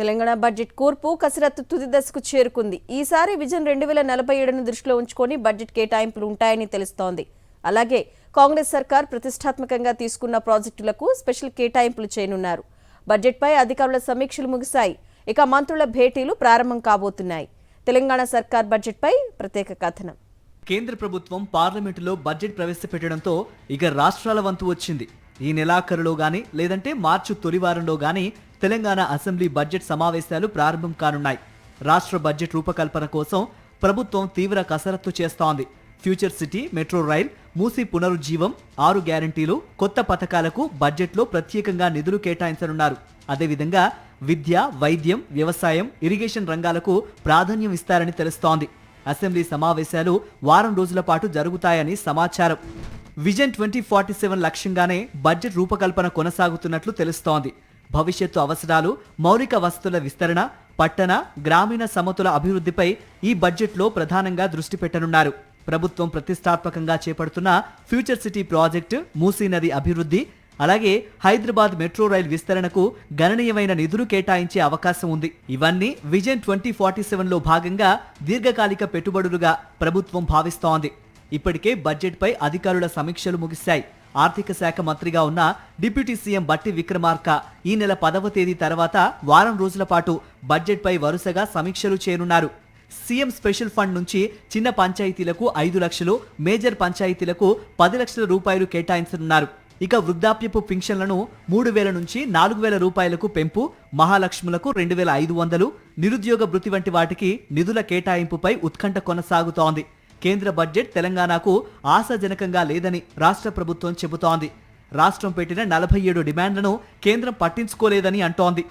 Telangana budget కూర్పు కసరత్తు తుది దశకు చేరుకుంది. ఈసారి విజన్ 2047ను దృష్టిలో ఉంచుకొని బడ్జెట్ కేటాయింపులు ఉంటాయని తెలుస్తోంది. అలాగే కాంగ్రెస్ సర్కార్ ప్రతిష్టాత్మకంగా తీసుకున్న ప్రాజెక్టులకు స్పెషల్ కేటాయింపులు చేయనున్నారు. బడ్జెట్పై అధికారుల సమీక్షలు ముగిశాయి. ఇక మంత్రుల భేటీలు ప్రారంభం కాబోతున్నాయి. తెలంగాణ సర్కార్ బడ్జెట్పై ప్రత్యేక కథనం. కేంద్ర ప్రభుత్వం పార్లమెంటులో బడ్జెట్ ప్రవేశపెట్టడంతో ఇక రాష్ట్రాల వంతు వచ్చింది. ఈ నెలాఖరులో గానీ లేదంటే మార్చి తొలి వారంలో గానీ తెలంగాణ అసెంబ్లీ బడ్జెట్ సమావేశాలు ప్రారంభం కానున్నాయి. రాష్ట్ర బడ్జెట్ రూపకల్పన కోసం ప్రభుత్వం తీవ్ర కసరత్తు చేస్తోంది. Future city, metro rail, Musi పునరుజ్జీవం, 6 గ్యారంటీలు, కొత్త పథకాలకు బడ్జెట్లో ప్రత్యేకంగా నిధులు కేటాయించనున్నారు. అదేవిధంగా విద్య, వైద్యం, వ్యవసాయం, ఇరిగేషన్ రంగాలకు ప్రాధాన్యం ఇస్తారని తెలుస్తోంది. అసెంబ్లీ సమావేశాలు వారం రోజుల పాటు జరుగుతాయని సమాచారం. విజన్ 2047 లక్ష్యంగానే బడ్జెట్ రూపకల్పన కొనసాగుతున్నట్లు తెలుస్తోంది. భవిష్యత్తు అవసరాలు, మౌలిక వసతుల విస్తరణ, పట్టణ, గ్రామీణ సమతుల అభివృద్ధిపై ఈ బడ్జెట్లో ప్రధానంగా దృష్టి పెట్టనున్నారు. ప్రభుత్వం ప్రతిష్టాత్మకంగా చేపడుతున్న ఫ్యూచర్ సిటీ ప్రాజెక్టు, మూసీ నది అభివృద్ధి, అలాగే హైదరాబాద్ మెట్రో రైల్ విస్తరణకు గణనీయమైన నిధులు కేటాయించే అవకాశం ఉంది. ఇవన్నీ విజన్ 2047లో భాగంగా దీర్ఘకాలిక పెట్టుబడులుగా ప్రభుత్వం భావిస్తోంది. ఇప్పటికే బడ్జెట్పై అధికారుల సమీక్షలు ముగిశాయి. ఆర్థిక శాఖ మంత్రిగా ఉన్న డిప్యూటీ సీఎం బట్టి విక్రమార్క ఈ నెల 10వ తేదీ తర్వాత వారం రోజుల పాటు బడ్జెట్పై వరుసగా సమీక్షలు చేయనున్నారు. సీఎం స్పెషల్ ఫండ్ నుంచి చిన్న పంచాయతీలకు 5 లక్షలు, మేజర్ పంచాయతీలకు 10 లక్షల రూపాయలు కేటాయించనున్నారు. ఇక వృద్ధాప్యపు పింఛన్లను 3,000 నుంచి 4,000 రూపాయలకు పెంపు, మహాలక్ష్ములకు 2,500, నిరుద్యోగ భృతి వంటి వాటికి నిధుల కేటాయింపుపై ఉత్కంఠ కొనసాగుతోంది. కేంద్ర బడ్జెట్ తెలంగాణకు ఆశాజనకంగా లేదని రాష్ట్ర ప్రభుత్వం చెబుతోంది. రాష్ట్రం పెట్టిన 47 డిమాండ్లను కేంద్రం పట్టించుకోలేదని అంటోంది.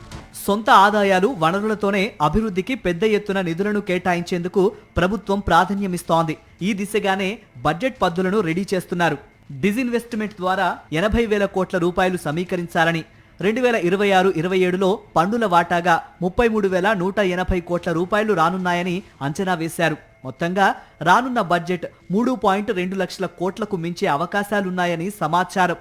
సొంత ఆదాయాలు, వనరులతోనే అభివృద్ధికి పెద్ద ఎత్తున నిధులను కేటాయించేందుకు ప్రభుత్వం ప్రాధాన్యమిస్తోంది. ఈ దిశగానే బడ్జెట్ పద్దులను రెడీ చేస్తున్నారు. డిజిన్వెస్ట్మెంట్ ద్వారా 80,000 కోట్ల రూపాయలు సమీకరించాలని, 2026-27లో పన్నుల వాటాగా 33,180 కోట్ల రూపాయలు రానున్నాయని అంచనా వేశారు. మొత్తంగా రానున్న బడ్జెట్ 3.2 లక్షల కోట్లకు మించే అవకాశాలున్నాయని సమాచారం.